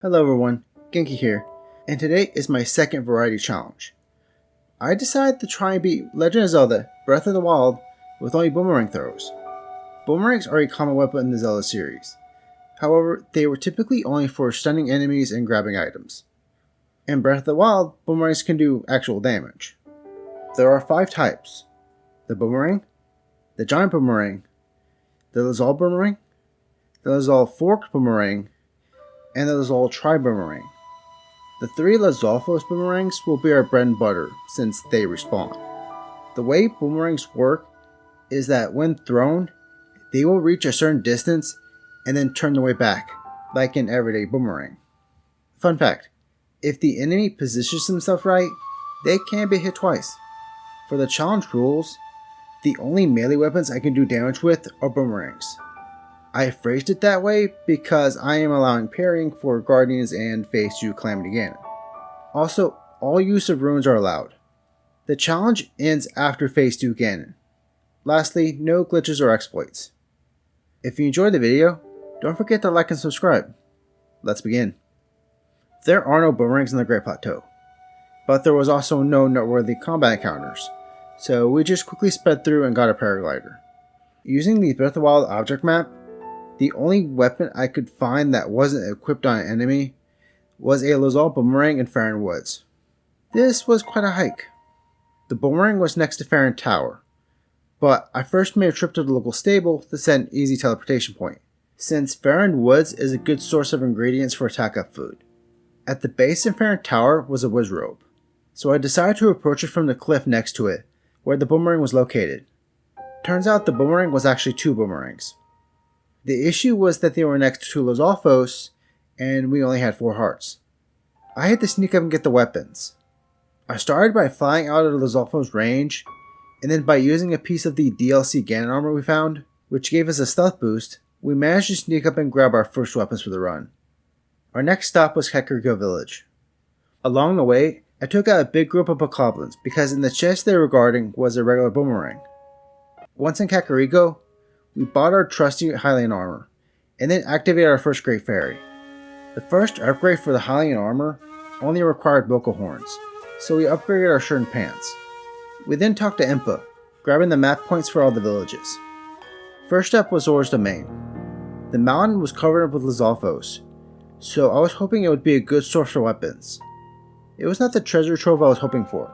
Hello everyone, Genki here, and today is my second variety challenge. I decided to try and beat Legend of Zelda Breath of the Wild with only boomerang throws. Boomerangs are a common weapon in the Zelda series. However, they were typically only for stunning enemies and grabbing items. In Breath of the Wild, boomerangs can do actual damage. There are 5 types: the boomerang, the giant boomerang, the Lazal boomerang, the Lazal forked boomerang, and the Lazal tri-boomerang. The 3 Lazalfos boomerangs will be our bread and butter since they respawn. The way boomerangs work is that when thrown, they will reach a certain distance and then turn their way back, like an everyday boomerang. Fun fact, if the enemy positions themselves right, they can be hit twice. For the challenge rules, the only melee weapons I can do damage with are boomerangs. I phrased it that way because I am allowing parrying for Guardians and Phase 2 Calamity Ganon. Also, all use of runes are allowed. The challenge ends after Phase 2 Ganon. Lastly, no glitches or exploits. If you enjoyed the video, don't forget to like and subscribe. Let's begin. There are no boomerangs in the Great Plateau, but there was also no noteworthy combat encounters, so we just quickly sped through and got a paraglider. Using the Breath of the Wild object map, the only weapon I could find that wasn't equipped on an enemy was a Lazal boomerang in Farron Woods. This was quite a hike. The boomerang was next to Farron Tower, but I first made a trip to the local stable to set an easy teleportation point, since Farron Woods is a good source of ingredients for attack up food. At the base of Farron Tower was a Wizrobe, so I decided to approach it from the cliff next to it, where the boomerang was located. Turns out the boomerang was actually 2 boomerangs. The issue was that they were next to Lazalfos, and we only had 4 hearts. I had to sneak up and get the weapons. I started by flying out of Lazalfos' range, and then by using a piece of the DLC Ganon armor we found, which gave us a stealth boost, we managed to sneak up and grab our first weapons for the run. Our next stop was Kakariko Village. Along the way, I took out a big group of bokoblins because in the chest they were guarding was a regular boomerang. Once in Kakariko, we bought our trusty Hylian armor, and then activated our first Great Fairy. The first upgrade for the Hylian armor only required vocal horns, so we upgraded our shirt and pants. We then talked to Impa, grabbing the map points for all the villages. First up was Zora's Domain. The mountain was covered with Lazalfos, so I was hoping it would be a good source for weapons. It was not the treasure trove I was hoping for.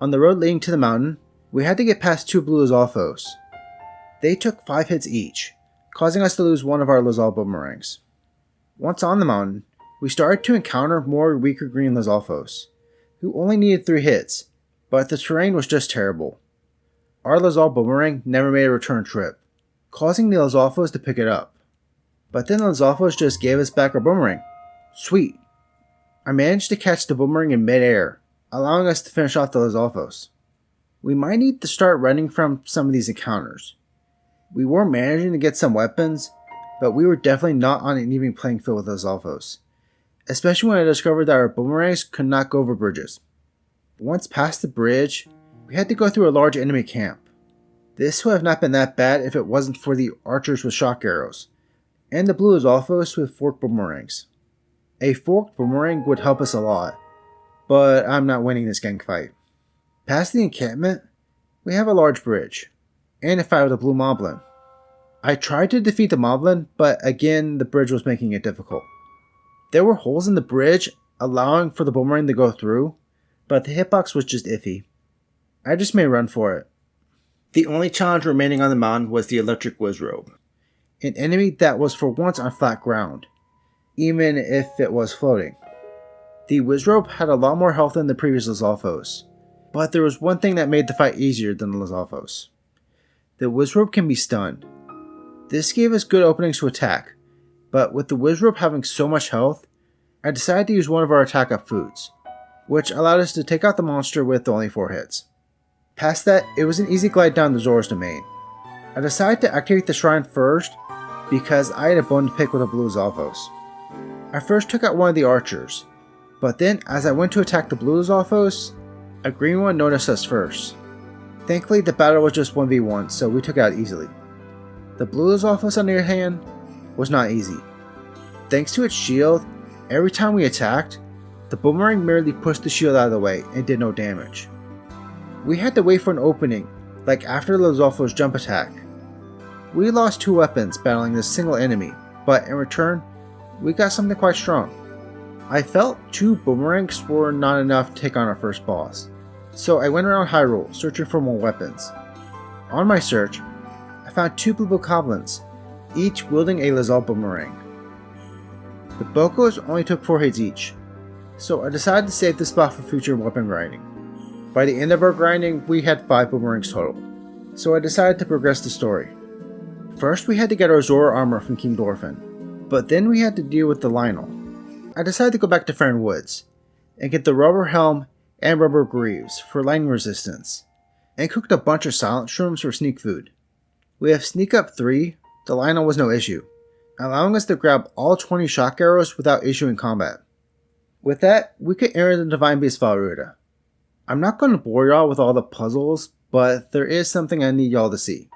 On the road leading to the mountain, we had to get past 2 blue Lazalfos. They took 5 hits each, causing us to lose one of our Lazal boomerangs. Once on the mountain, we started to encounter more weaker green Lazalfos, who only needed 3 hits, but the terrain was just terrible. Our Lazal boomerang never made a return trip, causing the Lazalfos to pick it up. But then the Lazalfos just gave us back our boomerang. Sweet! I managed to catch the boomerang in mid-air, allowing us to finish off the Lazalfos. We might need to start running from some of these encounters. We were managing to get some weapons, but we were definitely not on an even playing field with those Lazalfos, especially when I discovered that our boomerangs could not go over bridges. Once past the bridge, we had to go through a large enemy camp. This would have not been that bad if it wasn't for the archers with shock arrows, and the blue Lazalfos with forked boomerangs. A forked boomerang would help us a lot, but I'm not winning this gang fight. Past the encampment, we have a large bridge, and a fight with a blue moblin. I tried to defeat the moblin, but again the bridge was making it difficult. There were holes in the bridge allowing for the boomerang to go through, but the hitbox was just iffy. I just made a run for it. The only challenge remaining on the mountain was the electric Wizrobe, an enemy that was for once on flat ground, even if it was floating. The Wizrobe had a lot more health than the previous Lazalfos, but there was one thing that made the fight easier than the Lazalfos. The Wizrobe can be stunned. This gave us good openings to attack, but with the Wizrobe having so much health, I decided to use one of our attack up foods, which allowed us to take out the monster with only 4 hits. Past that, it was an easy glide down to Zora's Domain. I decided to activate the shrine first because I had a bone to pick with the blue Lazalfos. I first took out one of the archers, but then as I went to attack the blue Lazalfos, a green one noticed us first. Thankfully, the battle was just 1v1, so we took it out easily. The blue Lazalfos, on the other hand, was not easy. Thanks to its shield, Every time we attacked, the boomerang merely pushed the shield out of the way and did no damage. We had to wait for an opening, like after Lizolfo's jump attack. We lost 2 weapons battling this single enemy, but in return, we got something quite strong. I felt 2 boomerangs were not enough to take on our first boss, so I went around Hyrule searching for more weapons. On my search, I found 2 blue bokoblins, each wielding a Lizal boomerang. The bokos only took 4 hits each, so I decided to save this spot for future weapon grinding. By the end of our grinding, we had 5 boomerangs total, so I decided to progress the story. First, we had to get our Zora armor from King Dorphin, but then we had to deal with the Lionel. I decided to go back to Fern Woods and get the rubber helm and rubber greaves for lightning resistance, and cooked a bunch of silent shrooms for sneak food. We have sneak up 3, the Lionel was no issue, allowing us to grab all 20 shock arrows without issue in combat. With that, we could enter the Divine Beast Valruta. I'm not going to bore y'all with all the puzzles, but there is something I need y'all to see.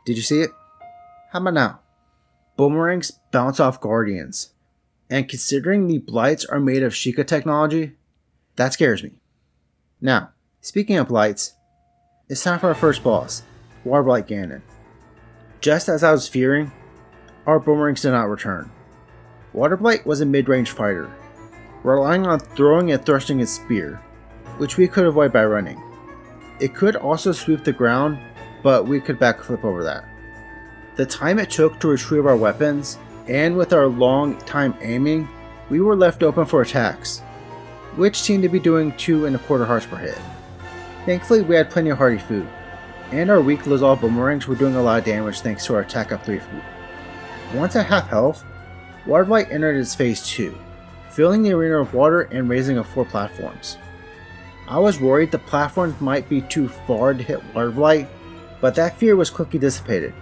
Did you see it? How about now? Boomerangs bounce off guardians, and considering the blights are made of Sheikah technology, that scares me. Now, speaking of blights, it's time for our first boss, Waterblight Ganon. Just as I was fearing, our boomerangs did not return. Waterblight was a mid-range fighter, relying on throwing and thrusting its spear, which we could avoid by running. It could also sweep the ground, but we could backflip over that. The time it took to retrieve our weapons, and with our long time aiming, we were left open for attacks, which seemed to be doing 2.25 hearts per hit. Thankfully, we had plenty of hearty food, and our weak Lizal boomerangs were doing a lot of damage thanks to our attack up 3 food. Once at half health, Waterblight entered its phase 2, filling the arena with water and raising up 4 platforms. I was worried the platforms might be too far to hit Waterblight, but that fear was quickly dissipated.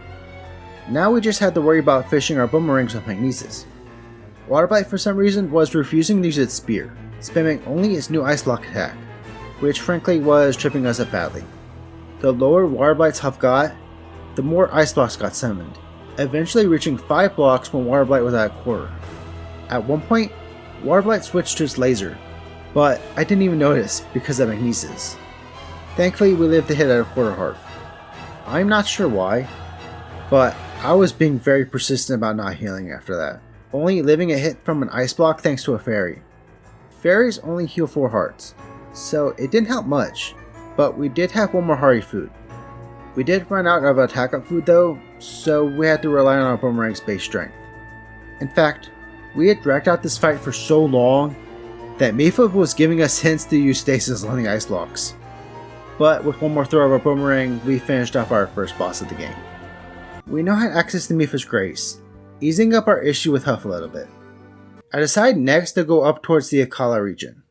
Now we just had to worry about fishing our boomerangs with magnesis. Waterblight for some reason was refusing to use its spear, spamming only its new ice block attack, which frankly was tripping us up badly. The lower Waterblight's health got, the more ice blocks got summoned, eventually reaching 5 blocks when Waterblight was at a quarter. At one point, Waterblight switched to its laser, but I didn't even notice because of magnesis. Thankfully, we lived to hit at a quarter heart. I'm not sure why, but I was being very persistent about not healing after that, only living a hit from an ice block thanks to a fairy. Fairies only heal 4 hearts, so it didn't help much, but we did have 1 more hearty food. We did run out of attack up food though, so we had to rely on our boomerang's base strength. In fact, we had dragged out this fight for so long that Mifa was giving us hints to use stasis on the ice blocks. But with 1 more throw of our boomerang, we finished off our first boss of the game. We now had access to Mifa's Grace, easing up our issue with health a little bit. I decided next to go up towards the Akala region.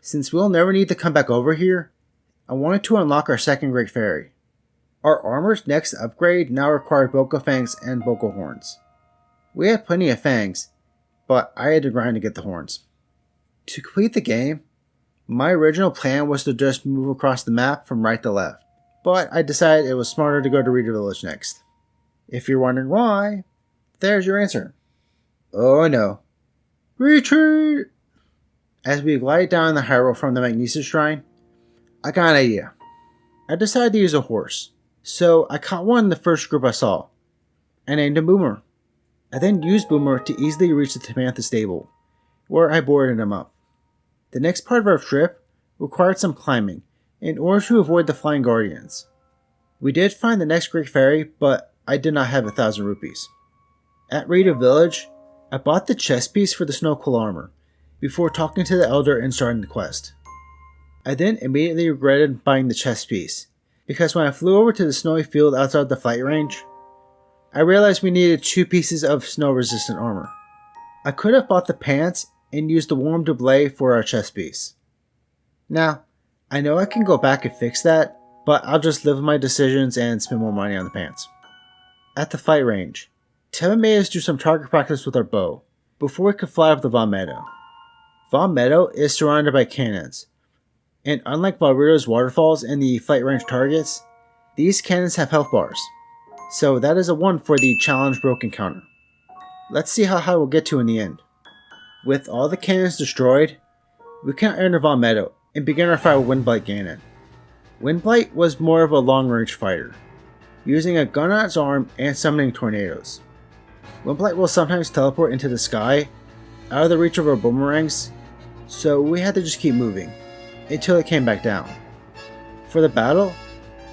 Since we'll never need to come back over here, I wanted to unlock our second Great Fairy. Our armor's next upgrade now required Boko Fangs and Boko Horns. We had plenty of fangs, but I had to grind to get the horns. To complete the game, my original plan was to just move across the map from right to left, but I decided it was smarter to go to Rita Village next. If you're wondering why, there's your answer. Oh no. Retreat! As we glide down the Hyrule from the Magnesis Shrine, I got an idea. I decided to use a horse, so I caught one in the first group I saw. I named him Boomer. I then used Boomer to easily reach the Tamantha stable, where I boarded him up. The next part of our trip required some climbing in order to avoid the Flying Guardians. We did find the next Great Fairy, but I did not have 1,000 rupees. At Rita Village, I bought the chest piece for the Snow Cool armor, before talking to the Elder and starting the quest. I then immediately regretted buying the chest piece, because when I flew over to the snowy field outside the flight range, I realized we needed 2 pieces of snow-resistant armor. I could have bought the pants and used the warm doublet for our chest piece. Now, I know I can go back and fix that, but I'll just live with my decisions and spend more money on the pants. At the fight range, Teva made us do some target practice with our bow, before we could fly up the Vaughn Meadow. Vaughn Meadow is surrounded by cannons, and unlike Valruto's waterfalls and the flight range targets, these cannons have health bars, so that is a 1 for the challenge broke encounter. Let's see how high we'll get to in the end. With all the cannons destroyed, we can enter Von Meadow and begin our fight with Windblight Ganon. Windblight was more of a long-range fighter, using a gun on its arm and summoning tornadoes. Windblight will sometimes teleport into the sky, out of the reach of our boomerangs, so we had to just keep moving, until it came back down. For the battle,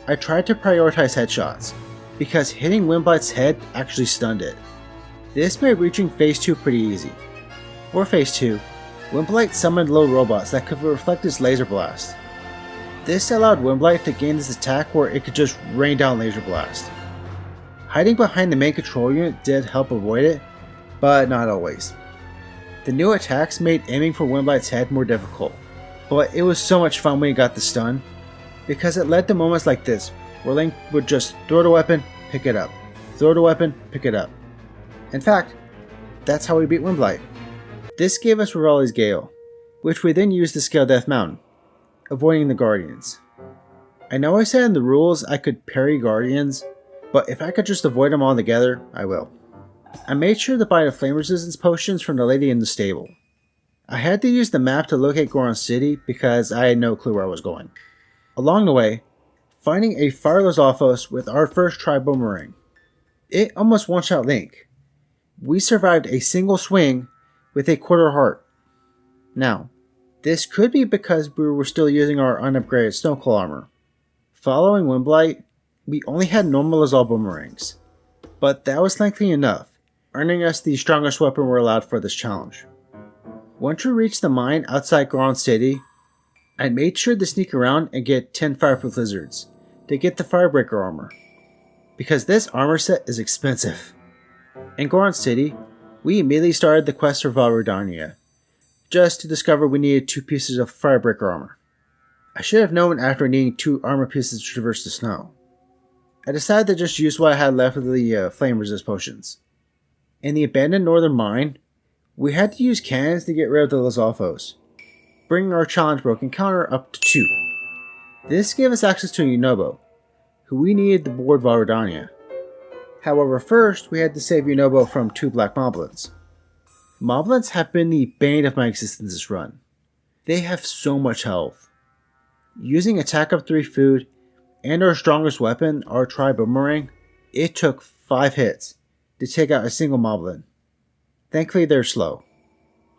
I tried to prioritize headshots, because hitting Windblight's head actually stunned it. This made reaching Phase 2 pretty easy. For Phase 2, Windblight summoned little robots that could reflect its laser blast. This allowed Windblight to gain this attack where it could just rain down laser blast. Hiding behind the main control unit did help avoid it, but not always. The new attacks made aiming for Windblight's head more difficult, but it was so much fun when he got the stun, because it led to moments like this, where Link would just throw the weapon, pick it up, throw the weapon, pick it up. In fact, that's how we beat Windblight. This gave us Rivali's Gale, which we then used to scale Death Mountain, avoiding the Guardians. I know I said in the rules I could parry Guardians, but if I could just avoid them altogether, I will. I made sure to buy the flame resistance potions from the lady in the stable. I had to use the map to locate Goron City because I had no clue where I was going. Along the way, finding a Fire Lizalfos with our first try Boomerang. It almost one-shot Link. We survived a single swing with a quarter heart. Now, this could be because we were still using our unupgraded Snowclaw armor. Following Windblight, we only had normal Lizal Boomerangs, but that was thankfully enough, earning us the strongest weapon we're allowed for this challenge. Once we reached the mine outside Goron City, I made sure to sneak around and get 10 Fireproof Lizards to get the Firebreaker armor, because this armor set is expensive. In Goron City, we immediately started the quest for Valridania, just to discover we needed 2 pieces of Firebreaker armor. I should have known after needing 2 armor pieces to traverse the snow. I decided to just use what I had left of the flame resist potions. In the abandoned northern mine, we had to use cannons to get rid of the Lizalfos, bringing our challenge broken counter up to 2. This gave us access to Yunobo, who we needed to board Valridania. However, first we had to save Yunobo from 2 black moblins. Moblins have been the bane of my existence this run. They have so much health. Using attack up 3 food and our strongest weapon, our Tri-Boomerang, it took 5 hits to take out a single moblin. Thankfully they're slow.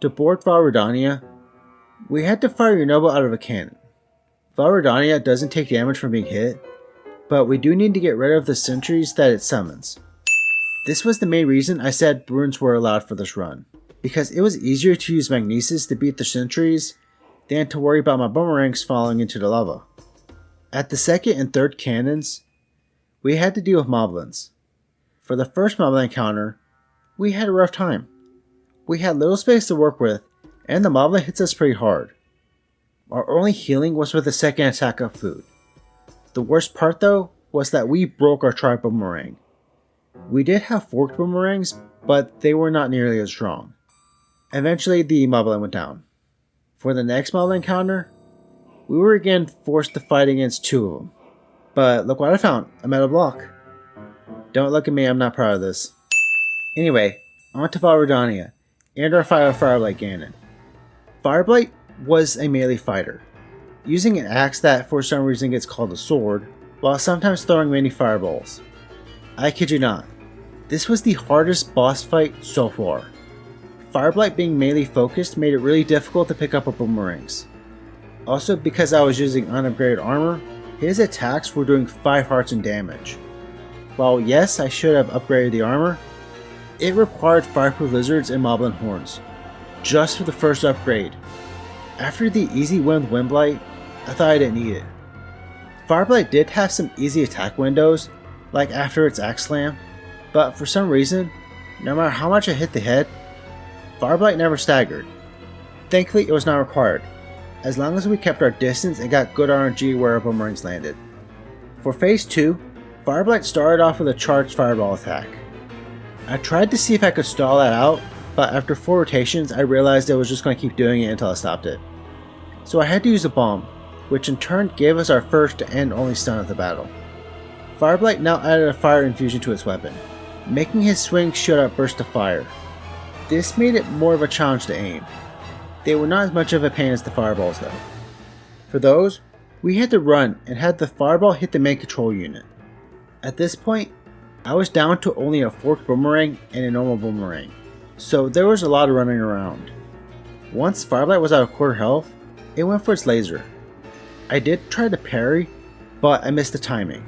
To board Valridania, we had to fire Yunobo out of a cannon. Valridania doesn't take damage from being hit, but we do need to get rid of the sentries that it summons. This was the main reason I said runes were allowed for this run, because it was easier to use Magnesis to beat the sentries than to worry about my boomerangs falling into the lava. At the second and third cannons, we had to deal with moblins. For the first moblin encounter, we had a rough time. We had little space to work with, and the moblin hits us pretty hard. Our only healing was with the second attack of food. The worst part though was that we broke our Tri-Boomerang. We did have forked boomerangs, but they were not nearly as strong. Eventually the moblin went down. For the next moblin encounter, we were again forced to fight against 2 of them. But look what I found, a metal block. Don't look at me, I'm not proud of this. Anyway, on to Valridania, and our Fireblight Ganon. Fireblight was a melee fighter, using an axe that for some reason gets called a sword, while sometimes throwing many fireballs. I kid you not, this was the hardest boss fight so far. Fireblight being melee focused made it really difficult to pick up with boomerangs. Also, because I was using unupgraded armor, his attacks were doing 5 hearts in damage. While yes, I should have upgraded the armor, it required Fireproof Lizards and Moblin Horns, just for the first upgrade. After the easy win with Windblight, I thought I didn't need it. Fireblight did have some easy attack windows, like after its axe slam, but for some reason, no matter how much I hit the head, Fireblight never staggered. Thankfully it was not required, as long as we kept our distance and got good RNG where our boomerangs landed. For Phase 2, Fireblight started off with a charged fireball attack. I tried to see if I could stall that out, but after 4 rotations I realized I was just going to keep doing it until I stopped it. So I had to use a bomb, which in turn gave us our first and only stun of the battle. Fireblight now added a fire infusion to its weapon, making his swing shoot out bursts of fire. This made it more of a challenge to aim. They were not as much of a pain as the fireballs though. For those, we had to run and had the fireball hit the main control unit. At this point, I was down to only a forked boomerang and a normal boomerang, so there was a lot of running around. Once Fireblight was at a quarter health, it went for its laser. I did try to parry, but I missed the timing.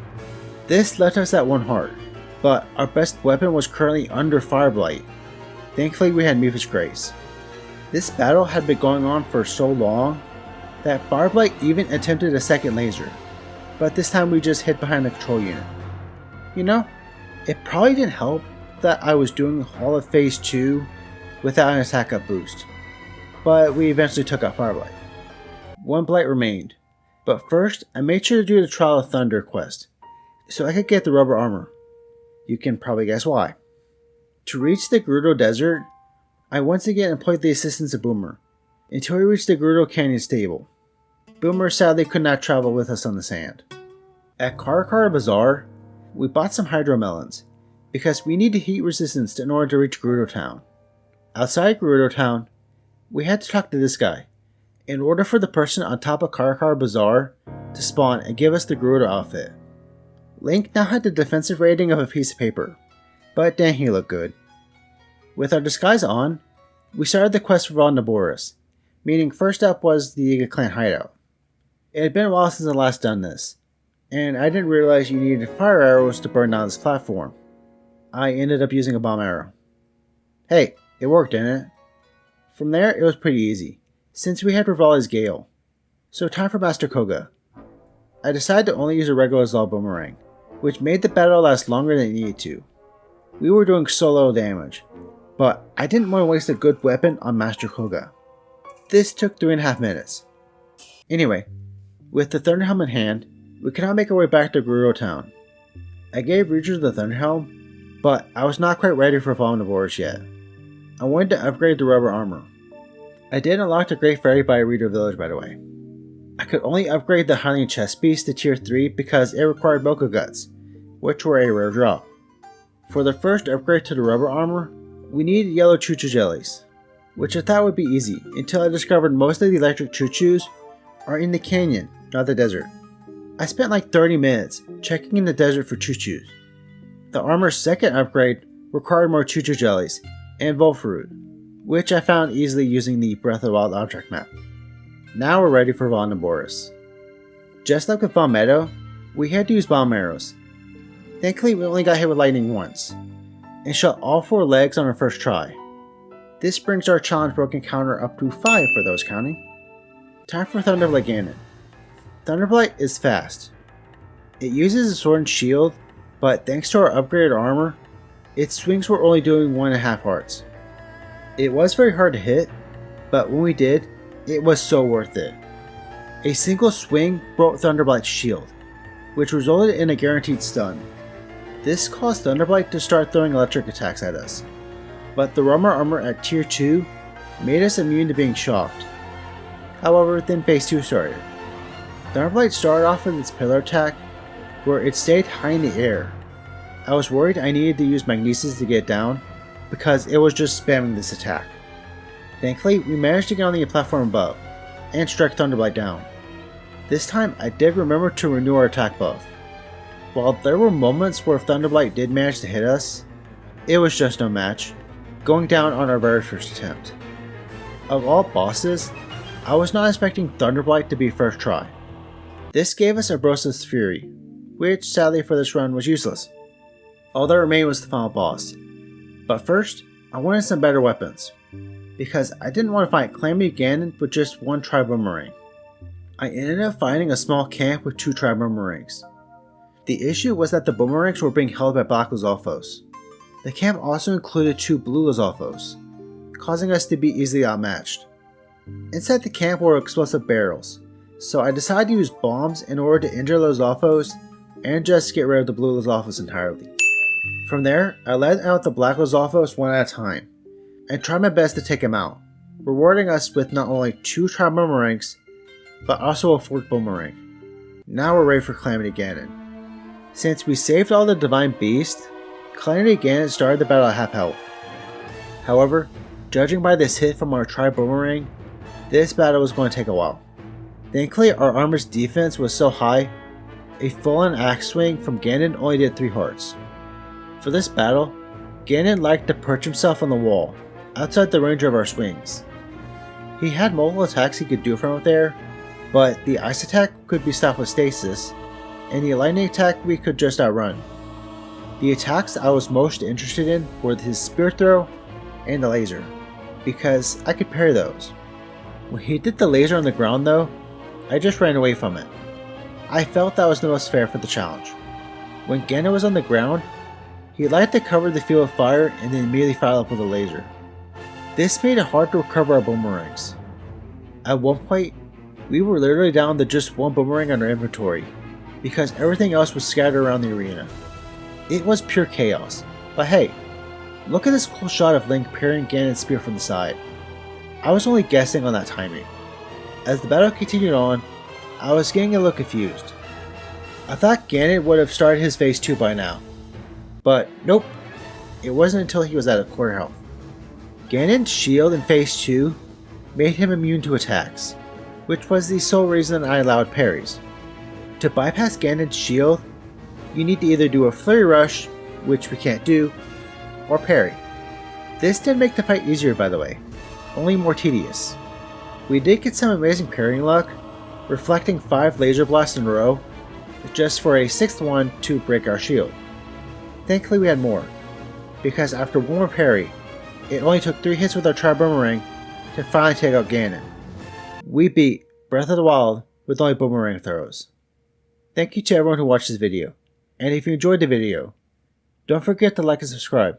This left us at 1 heart, but our best weapon was currently under Fireblight. Thankfully we had Mephi's Grace. This battle had been going on for so long that Fireblight even attempted a second laser, but this time we just hid behind the control unit. You know, it probably didn't help that I was doing all of Phase 2 without an attack up boost, but we eventually took out Fireblight. 1 blight remained, but first I made sure to do the Trial of Thunder quest, so I could get the rubber armor. You can probably guess why. To reach the Gerudo Desert, I once again employed the assistance of Boomer, until we reached the Gerudo Canyon stable. Boomer sadly could not travel with us on the sand. At Karakara Bazaar, we bought some hydro melons, because we needed heat resistance in order to reach Gerudo Town. Outside Gerudo Town, we had to talk to this guy, in order for the person on top of Karakara Bazaar to spawn and give us the Gerudo outfit. Link now had the defensive rating of a piece of paper, but dang he looked good. With our disguise on, we started the quest for Valnaboris, meaning first up was the Yiga clan hideout. It had been a while since I last done this, and I didn't realize you needed fire arrows to burn down this platform. I ended up using a bomb arrow. Hey, it worked, didn't it? From there, it was pretty easy, since we had Rivali's Gale. So time for Master Koga. I decided to only use a regular Zelda Boomerang, which made the battle last longer than it needed to. We were doing so little damage, but I didn't want to waste a good weapon on Master Koga. This took 3.5 minutes. Anyway, with the Thunderhelm in hand, we could now make our way back to Gerudo Town. I gave Ryuju the Thunderhelm, but I was not quite ready for Valnaboris yet. I wanted to upgrade the rubber armor. I did unlock the Great Fairy by Rito Village, by the way. I could only upgrade the Hylian Chest Piece to tier 3 because it required Boku Guts, which were a rare drop. For the first upgrade to the rubber armor, we needed yellow Choo-Choo jellies, which I thought would be easy until I discovered most of the electric Choo-Choos are in the canyon, not the desert. I spent like 30 minutes checking in the desert for Choo-Choos. The armor's second upgrade required more Choo-Choo jellies and Volfruit, which I found easily using the Breath of the Wild object map. Now we're ready for Valnaboris. Just like with Valmeadow, we had to use bomb arrows. Thankfully we only got hit with lightning once, and shot all 4 legs on our first try. This brings our challenge broken counter up to 5 for those counting. Time for Thunderblight Ganon. Thunderblight is fast. It uses a sword and shield, but thanks to our upgraded armor, its swings were only doing 1.5 hearts. It was very hard to hit, but when we did, it was so worth it. A single swing broke Thunderblight's shield, which resulted in a guaranteed stun. This caused Thunderblight to start throwing electric attacks at us, but the rubber armor at tier 2 made us immune to being shocked. However, then phase 2 started. Thunderblight started off with its pillar attack, where it stayed high in the air. I was worried I needed to use Magnesis to get down, because it was just spamming this attack. Thankfully, we managed to get on the platform above, and strike Thunderblight down. This time, I did remember to renew our attack buff. While there were moments where Thunderblight did manage to hit us, it was just no match, going down on our very first attempt. Of all bosses, I was not expecting Thunderblight to be first try. This gave us Urbosa's Fury, which sadly for this run was useless. All that remained was the final boss. But first, I wanted some better weapons, because I didn't want to fight Calamity Ganon with just 1 Tri-Boomerang. I ended up finding a small camp with 2 Tri-Boomerangs. The issue was that the Boomerangs were being held by Black Lizalfos. The camp also included 2 Blue Lizalfos, causing us to be easily outmatched. Inside the camp were explosive barrels, so I decided to use bombs in order to injure Lizalfos and just get rid of the Blue Lizalfos entirely. From there, I led out the Black Lizalfos one at a time, and tried my best to take him out, rewarding us with not only 2 Tri-Boomerangs, but also a 4th Boomerang. Now we're ready for Calamity Ganon. Since we saved all the Divine Beasts, Calamity Ganon started the battle at half health. However, Judging by this hit from our Tri-Boomerang, this battle was going to take a while. Thankfully, our armor's defense was so high, a full-on axe swing from Ganon only did 3 hearts. For this battle, Ganon liked to perch himself on the wall, outside the range of our swings. He had multiple attacks he could do from up there, but the ice attack could be stopped with stasis, and the lightning attack we could just outrun. The attacks I was most interested in were his spear throw and the laser, because I could parry those. When he did the laser on the ground though, I just ran away from it. I felt that was the most fair for the challenge. When Ganon was on the ground, he liked to cover the field with fire and then immediately follow up with a laser. This made it hard to recover our boomerangs. At one point, we were literally down to just 1 boomerang on our inventory, because everything else was scattered around the arena. It was pure chaos, but hey, look at this cool shot of Link parrying Ganon's spear from the side. I was only guessing on that timing. As the battle continued on, I was getting a little confused. I thought Ganon would have started his phase 2 by now, but nope, it wasn't until he was at a quarter health. Ganon's shield in phase 2 made him immune to attacks, which was the sole reason I allowed parries. To bypass Ganon's shield, you need to either do a flurry rush, which we can't do, or parry. This didn't make the fight easier by the way, only more tedious. We did get some amazing parrying luck, reflecting 5 laser blasts in a row, just for a 6th one to break our shield. Thankfully we had more, because after one more parry, it only took 3 hits with our Tri-Boomerang to finally take out Ganon. We beat Breath of the Wild with only boomerang throws. Thank you to everyone who watched this video, and if you enjoyed the video, don't forget to like and subscribe.